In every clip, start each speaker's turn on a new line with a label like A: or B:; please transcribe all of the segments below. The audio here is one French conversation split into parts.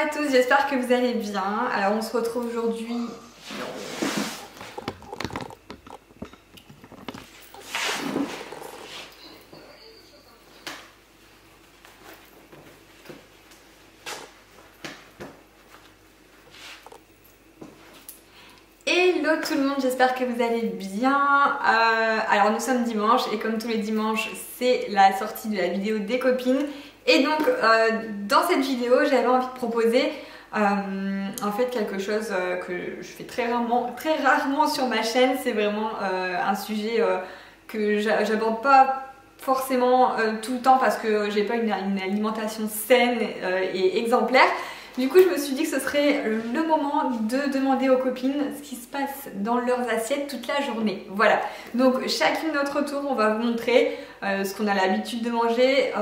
A: à tous, j'espère que vous allez bien. Alors on se retrouve aujourd'hui. Hello tout le monde, j'espère que vous allez bien. Alors nous sommes dimanche et comme tous les dimanches c'est la sortie de la vidéo des copines. Et donc dans cette vidéo j'avais envie de proposer en fait quelque chose que je fais très rarement sur ma chaîne. C'est vraiment un sujet que j'aborde pas forcément tout le temps parce que j'ai pas une alimentation saine et exemplaire. Du coup je me suis dit que ce serait le moment de demander aux copines ce qui se passe dans leurs assiettes toute la journée. Voilà, donc chacune notre tour on va vous montrer ce qu'on a l'habitude de manger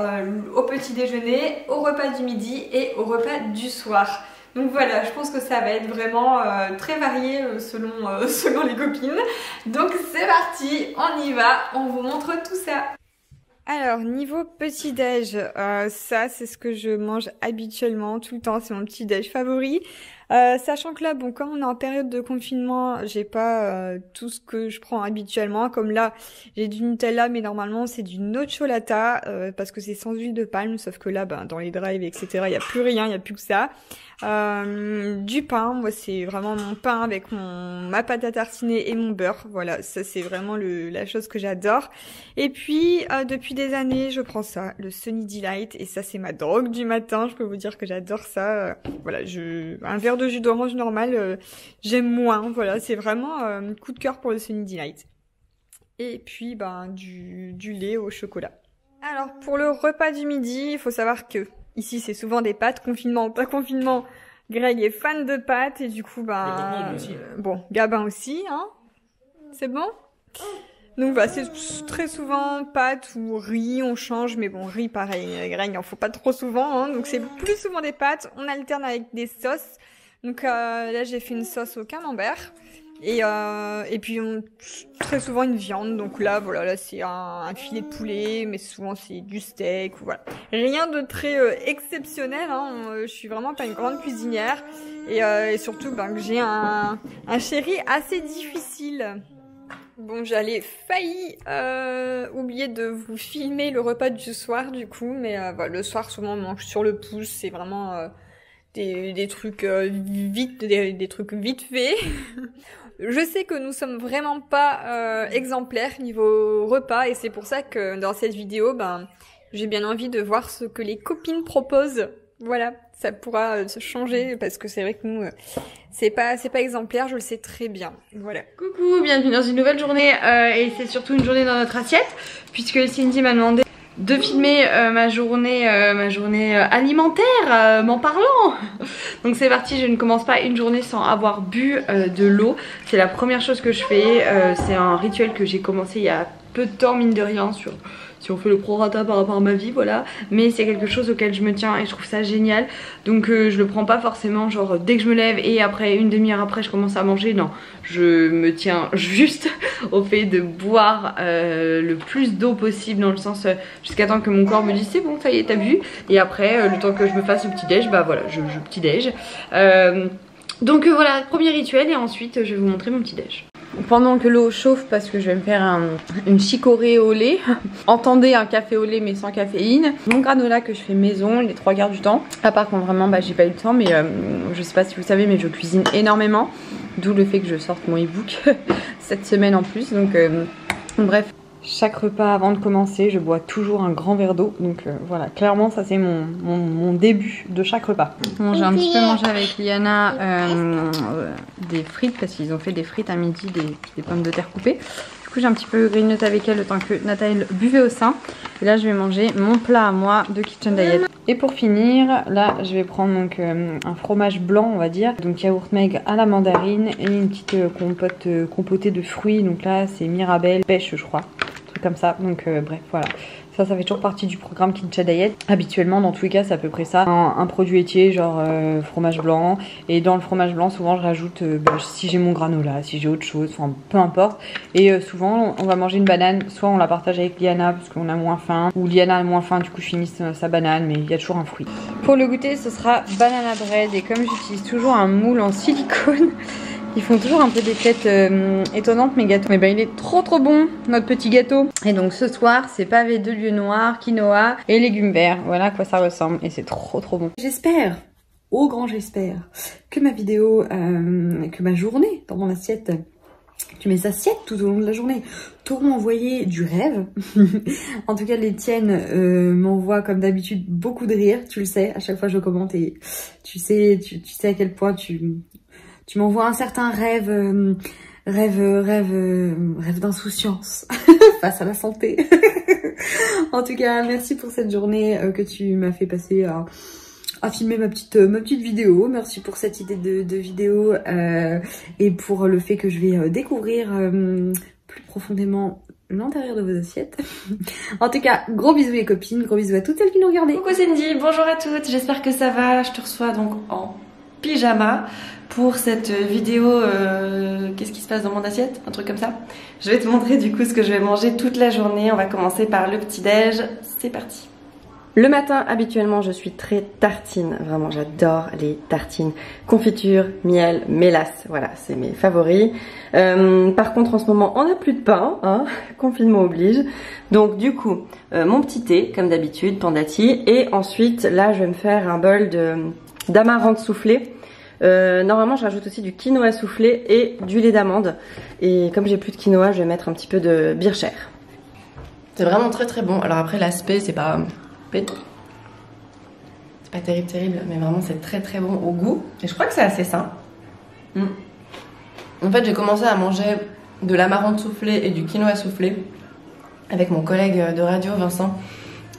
A: au petit déjeuner, au repas du midi et au repas du soir. Donc voilà, je pense que ça va être vraiment très varié selon les copines. Donc c'est parti, on y va, on vous montre tout ça. Alors niveau petit-déj, ça c'est ce que je mange habituellement tout le temps, c'est mon petit-déj favori. Sachant que là, bon, comme on est en période de confinement, j'ai pas tout ce que je prends habituellement. Comme là, j'ai du Nutella, mais normalement c'est du nocciolata parce que c'est sans huile de palme. Sauf que là, ben, dans les drives, etc., il y a plus rien, il y a plus que ça. Du pain, moi c'est vraiment mon pain avec ma pâte à tartiner et mon beurre. Voilà, ça c'est vraiment la chose que j'adore. Et puis depuis des années, je prends ça, le Sunny Delight, et ça c'est ma drogue du matin. Je peux vous dire que j'adore ça. Voilà, un verre de jus d'orange normal, j'aime moins. Voilà, c'est vraiment coup de cœur pour le Sunny Delight. Et puis ben du lait au chocolat. Alors pour le repas du midi, il faut savoir que ici c'est souvent des pâtes, confinement ou pas confinement. Greg est fan de pâtes et du coup bon, Gabin aussi, hein. C'est bon? Donc voilà, c'est très souvent pâtes ou riz, on change, mais bon, riz pareil, Greg, il en faut pas trop souvent, hein. Donc c'est plus souvent des pâtes, on alterne avec des sauces. Donc là j'ai fait une sauce au camembert et puis très souvent une viande. Donc là voilà, là c'est un filet de poulet, mais souvent c'est du steak, voilà. Rien de très exceptionnel, hein. Je suis vraiment pas une grande cuisinière et surtout ben, que j'ai un chéri assez difficile. Bon, j'allais failli oublier de vous filmer le repas du soir du coup, mais voilà, le soir souvent on mange sur le pouce, c'est vraiment des trucs des trucs vite faits. Je sais que nous sommes vraiment pas exemplaires niveau repas et c'est pour ça que dans cette vidéo, ben j'ai bien envie de voir ce que les copines proposent. Voilà, ça pourra se changer parce que c'est vrai que nous c'est pas exemplaire, je le sais très bien. Voilà.
B: Coucou, bienvenue dans une nouvelle journée et c'est surtout une journée dans notre assiette puisque Cindy m'a demandé de filmer ma journée alimentaire, m'en parlant. Donc c'est parti, je ne commence pas une journée sans avoir bu de l'eau. C'est la première chose que je fais, c'est un rituel que j'ai commencé il y a peu de temps, mine de rien, si on fait le prorata par rapport à ma vie, voilà. Mais c'est quelque chose auquel je me tiens et je trouve ça génial. Donc je le prends pas forcément genre dès que je me lève et après une demi-heure après je commence à manger. Non, je me tiens juste au fait de boire le plus d'eau possible, dans le sens jusqu'à temps que mon corps me dise c'est bon, ça y est, t'as bu. Et après le temps que je me fasse le petit déj, bah voilà, je petit déj. Donc voilà, premier rituel et ensuite je vais vous montrer mon petit déj. Pendant que l'eau chauffe, parce que je vais me faire une chicorée au lait. Entendez, un café au lait mais sans caféine. Mon granola que je fais maison les 3/4 du temps. À part quand vraiment bah, j'ai pas eu le temps, mais je sais pas si vous savez, mais je cuisine énormément. D'où le fait que je sorte mon ebook cette semaine en plus. Donc bref. Chaque repas avant de commencer, je bois toujours un grand verre d'eau. Donc voilà, clairement ça c'est mon début de chaque repas. Bon, j'ai un petit peu mangé avec Liana des frites parce qu'ils ont fait des frites à midi, des pommes de terre coupées. Du coup j'ai un petit peu grignoté avec elle le temps que Nathalie buvait au sein. Et là je vais manger mon plat à moi de Kitchen Diet. Et pour finir, là je vais prendre donc un fromage blanc on va dire. Donc yaourt maigre à la mandarine et une petite compotée de fruits. Donc là c'est Mirabelle, pêche je crois. trucs comme ça. Donc bref, voilà. Ça fait toujours partie du programme Kincha Diet. Habituellement, dans tous les cas, c'est à peu près ça. Un produit laitier, genre fromage blanc. Et dans le fromage blanc, souvent, je rajoute si j'ai mon granola, si j'ai autre chose, enfin peu importe. Et souvent, on va manger une banane. Soit on la partage avec Liana parce qu'on a moins faim. Ou Liana a moins faim, du coup, je finis sa banane. Mais il y a toujours un fruit. Pour le goûter, ce sera banana bread. Et comme j'utilise toujours un moule en silicone, ils font toujours un peu des têtes étonnantes, mes gâteaux. Mais ben il est trop bon, notre petit gâteau. Et donc ce soir, c'est pavé de lieu noir, quinoa et légumes verts. Voilà à quoi ça ressemble et c'est trop bon. J'espère, au grand j'espère, que ma vidéo, que ma journée dans mon assiette, que mes assiettes tout au long de la journée t'auront envoyé du rêve. En tout cas, les tiennes m'envoient comme d'habitude beaucoup de rire. Tu le sais, à chaque fois je commente et tu sais à quel point tu m'envoies un certain rêve d'insouciance face à la santé. En tout cas, merci pour cette journée que tu m'as fait passer à filmer ma petite vidéo. Merci pour cette idée de vidéo et pour le fait que je vais découvrir plus profondément l'intérieur de vos assiettes. En tout cas, gros bisous les copines, gros bisous à toutes celles qui nous regardaient.
C: Coucou Cindy, bonjour à toutes, j'espère que ça va. Je te reçois donc en pyjama pour cette vidéo qu'est-ce qui se passe dans mon assiette, un truc comme ça. Je vais te montrer du coup ce que je vais manger toute la journée. On va commencer par le petit-déj, c'est parti. Le matin, habituellement, je suis très tartine. Vraiment, j'adore les tartines. Confiture, miel, mélasse. Voilà, c'est mes favoris. Par contre, en ce moment, on n'a plus de pain. Hein, confinement oblige. Donc, du coup, mon petit thé, comme d'habitude, pandati. Et ensuite, là, je vais me faire un bol d'amarante soufflée. Normalement, je rajoute aussi du quinoa soufflé et du lait d'amande. Et comme j'ai plus de quinoa, je vais mettre un petit peu de bircher. C'est vraiment très bon. Alors après, l'aspect, c'est pas terrible, mais vraiment c'est très bon au goût. Et je crois que c'est assez sain. En fait, j'ai commencé à manger de l'amarante soufflée et du quinoa soufflé avec mon collègue de radio, Vincent.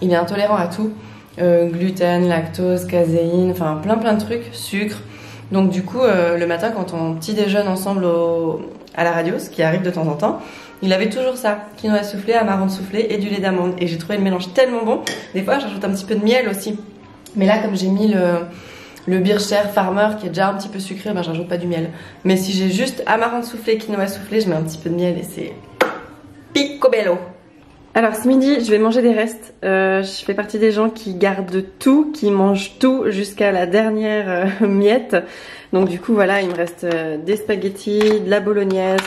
C: Il est intolérant à tout. Gluten, lactose, caséine, enfin plein de trucs, sucre. Donc du coup, le matin, quand on petit déjeune ensemble à la radio, ce qui arrive de temps en temps, il avait toujours ça, quinoa soufflé, amarante soufflé et du lait d'amande. Et j'ai trouvé le mélange tellement bon. Des fois, j'ajoute un petit peu de miel aussi. Mais là, comme j'ai mis le Bircher Farmer qui est déjà un petit peu sucré, ben j'ajoute pas du miel. Mais si j'ai juste amarante soufflé, quinoa soufflé, je mets un petit peu de miel et c'est picobello. Alors ce midi, je vais manger des restes. Je fais partie des gens qui gardent tout, qui mangent tout jusqu'à la dernière miette. Donc du coup, voilà, il me reste des spaghettis, de la bolognaise.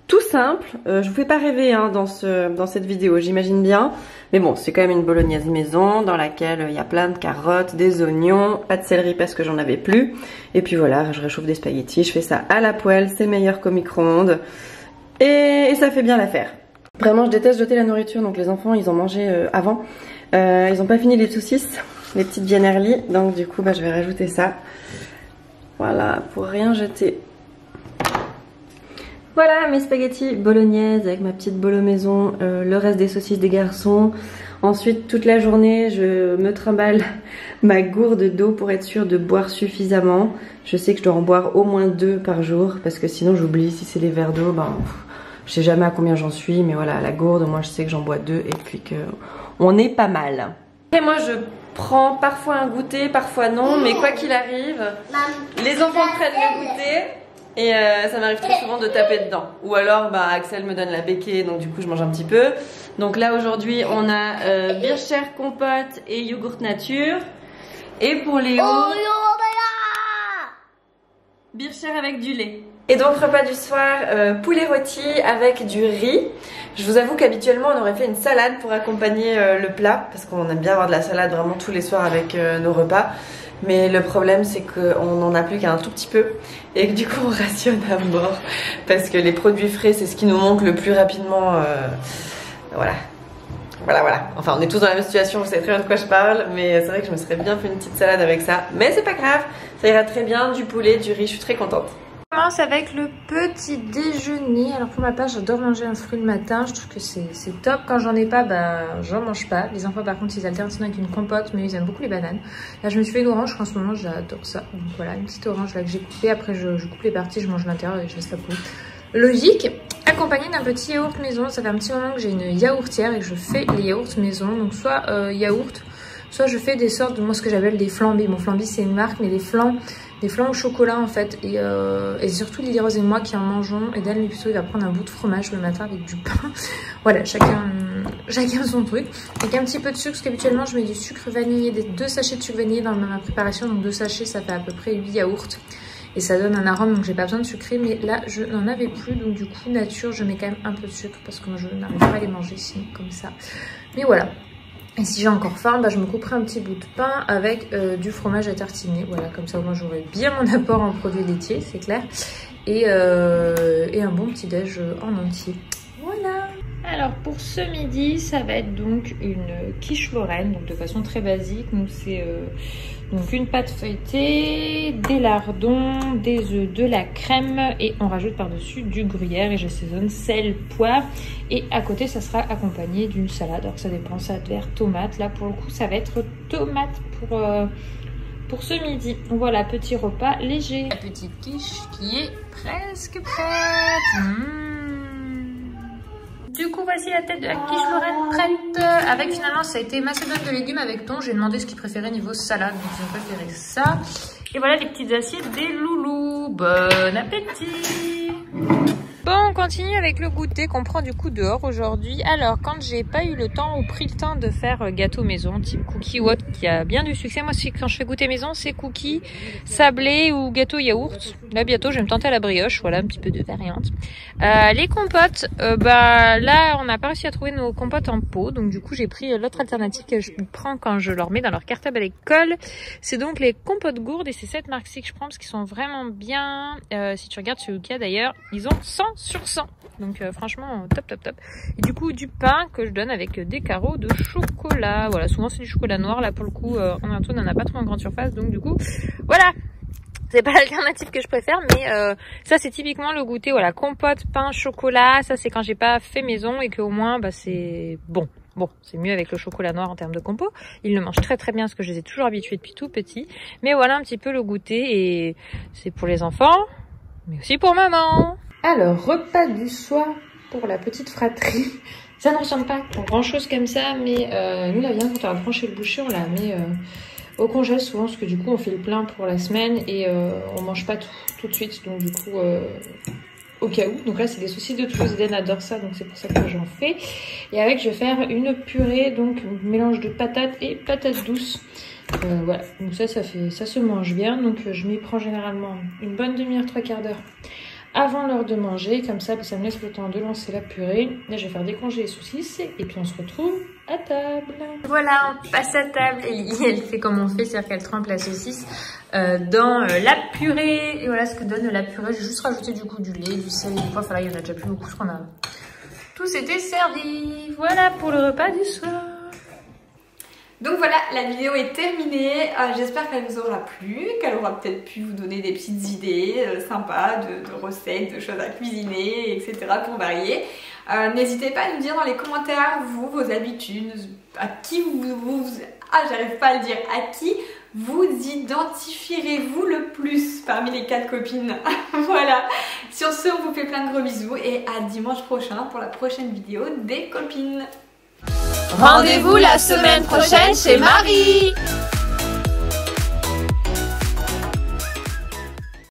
C: Tout simple, je vous fais pas rêver hein, dans cette vidéo, j'imagine bien. Mais bon, c'est quand même une bolognaise maison dans laquelle il y a plein de carottes, des oignons, pas de céleri parce que j'en avais plus. Et puis voilà, je réchauffe des spaghettis, je fais ça à la poêle, c'est meilleur qu'au micro-ondes. Et ça fait bien l'affaire. Vraiment, je déteste jeter la nourriture, donc les enfants, ils ont mangé avant. Ils n'ont pas fini les saucisses, les petites Viennerli, donc du coup, bah, je vais rajouter ça. Voilà, pour rien jeter. Voilà mes spaghettis bolognaise avec ma petite bolo maison, le reste des saucisses des garçons. Ensuite toute la journée je me trimballe ma gourde d'eau pour être sûre de boire suffisamment. Je sais que je dois en boire au moins 2 par jour parce que sinon j'oublie. Si c'est des verres d'eau, ben, je sais jamais à combien j'en suis. Mais voilà, la gourde, moi je sais que j'en bois 2 et puis que on est pas mal. Et moi je prends parfois un goûter, parfois non, mais quoi qu'il arrive, les enfants prennent le goûter. Et ça m'arrive très souvent de taper dedans. Ou alors bah, Axel me donne la béquée, donc du coup je mange un petit peu. Donc là aujourd'hui on a Bircher compote et yogourt nature. Et pour Léo, Bircher avec du lait. Et donc repas du soir, poulet rôti avec du riz. Je vous avoue qu'habituellement on aurait fait une salade pour accompagner le plat. Parce qu'on aime bien avoir de la salade vraiment tous les soirs avec nos repas. Mais le problème c'est qu'on n'en a plus qu'un tout petit peu et que du coup on rationne à mort parce que les produits frais c'est ce qui nous manque le plus rapidement. Voilà. Enfin on est tous dans la même situation, vous savez très bien de quoi je parle, mais c'est vrai que je me serais bien fait une petite salade avec ça. Mais c'est pas grave, ça ira très bien, du poulet, du riz, je suis très contente.
D: On commence avec le petit déjeuner. Alors pour ma part, j'adore manger un fruit le matin. Je trouve que c'est top. Quand j'en ai pas, ben j'en mange pas. Les enfants par contre ils alternent sinon avec une compote, mais ils aiment beaucoup les bananes. Là je me suis fait une orange, en ce moment j'adore ça. Donc voilà, une petite orange là que j'ai coupée. Après je coupe les parties, je mange l'intérieur et je laisse la peau. Logique. accompagné d'un petit yaourt maison. Ça fait un petit moment que j'ai une yaourtière et que je fais les yaourts maison. Donc soit yaourt, soit je fais des sortes de moi ce que j'appelle des flambés. Mon flambé c'est une marque, mais des flancs au chocolat en fait. Et surtout Lily Rose et moi qui en mangeons. Et Dan lui plutôt il va prendre un bout de fromage le matin avec du pain. Voilà, chacun son truc. Avec un petit peu de sucre, parce qu'habituellement je mets du sucre vanillé, 2 sachets de sucre vanillé dans ma préparation. Donc 2 sachets ça fait à peu près 8 yaourts. Et ça donne un arôme, donc j'ai pas besoin de sucrer. Mais là je n'en avais plus, donc du coup nature je mets quand même un peu de sucre parce que moi je n'arrive pas à les manger sinon comme ça. Mais voilà. Et si j'ai encore faim, bah, je me couperai un petit bout de pain avec du fromage à tartiner. Voilà, comme ça au moins j'aurai bien mon apport en produits laitiers, c'est clair. Et un bon petit déj en entier. Voilà. Alors pour ce midi, ça va être donc une quiche lorraine, donc de façon très basique. Donc c'est donc une pâte feuilletée, des lardons, des œufs, de la crème et on rajoute par-dessus du gruyère et j'assaisonne sel, poivre et à côté ça sera accompagné d'une salade. Alors ça dépend, ça va être tomate. Là pour le coup ça va être tomate pour ce midi. Donc voilà, petit repas léger. La petite quiche qui est presque prête. Du coup, voici la tête de la quiche lorraine prête. Avec finalement, ça a été macédoine de légumes avec thon. J'ai demandé ce qu'ils préféraient niveau salade. Donc, j'ai préféré ça. Et voilà les petites assiettes des loulous. Bon appétit! Bon, on continue avec le goûter qu'on prend du coup dehors aujourd'hui. Alors, quand j'ai pas eu le temps ou pris le temps de faire gâteau maison, type cookie ou autre, qui a bien du succès. Moi, quand je fais goûter maison, c'est cookie, sablé ou gâteau yaourt. Là, bientôt, je vais me tenter à la brioche. Voilà, un petit peu de variante. Les compotes, bah là, on n'a pas réussi à trouver nos compotes en pot. Donc, du coup, j'ai pris l'autre alternative que je prends quand je leur mets dans leur cartable à l'école. C'est donc les compotes gourdes et c'est cette marque-ci que je prends parce qu'ils sont vraiment bien. Si tu regardes sur Yuka d'ailleurs, ils ont 100 sur 100. Donc franchement top top top. Et du coup du pain que je donne avec des carreaux de chocolat. Voilà, souvent c'est du chocolat noir. Là pour le coup en Antoine on n'en a pas trop en grande surface. Donc du coup voilà. C'est pas l'alternative que je préfère, mais ça c'est typiquement le goûter. Voilà, compote, pain, chocolat. Ça c'est quand j'ai pas fait maison et qu'au moins bah c'est bon. Bon, c'est mieux avec le chocolat noir en termes de compo. Ils le mangent très très bien parce que je les ai toujours habitués depuis tout petit. Mais voilà un petit peu le goûter et c'est pour les enfants, mais aussi pour maman. Alors, repas du soir pour la petite fratrie. Ça ne ressemble pas à grand chose comme ça, mais nous la viande, quand on a branché le boucher, on la met au congèle souvent, parce que du coup on fait le plein pour la semaine et on mange pas tout de suite, donc du coup au cas où. Donc là c'est des saucisses de Toulouse, Eden adore ça, donc c'est pour ça que j'en fais. Et avec je vais faire une purée, donc un mélange de patates et patates douces. Voilà, donc ça se mange bien, donc je m'y prends généralement une bonne demi-heure, 3/4 d'heure avant l'heure de manger, comme ça me laisse le temps de lancer la purée. Là je vais faire décongeler les saucisses et puis on se retrouve à table. Voilà, on passe à table et Lily elle fait comme on fait, c'est-à-dire qu'elle trempe la saucisse dans la purée. Et voilà ce que donne la purée. J'ai juste rajouté du coup du lait, du sel et du poivre. Voilà, il y en a déjà plus beaucoup, qu'on a tout s'était servi. Voilà pour le repas du soir.
A: Donc voilà, la vidéo est terminée. J'espère qu'elle vous aura plu, qu'elle aura peut-être pu vous donner des petites idées sympas de recettes, de choses à cuisiner, etc. pour varier. N'hésitez pas à nous dire dans les commentaires, vous, vos habitudes, à qui j'arrive pas à le dire, à qui vous identifierez-vous le plus parmi les 4 copines. Voilà. Sur ce, on vous fait plein de gros bisous et à dimanche prochain pour la prochaine vidéo des copines.
E: Rendez-vous la semaine prochaine chez Marie.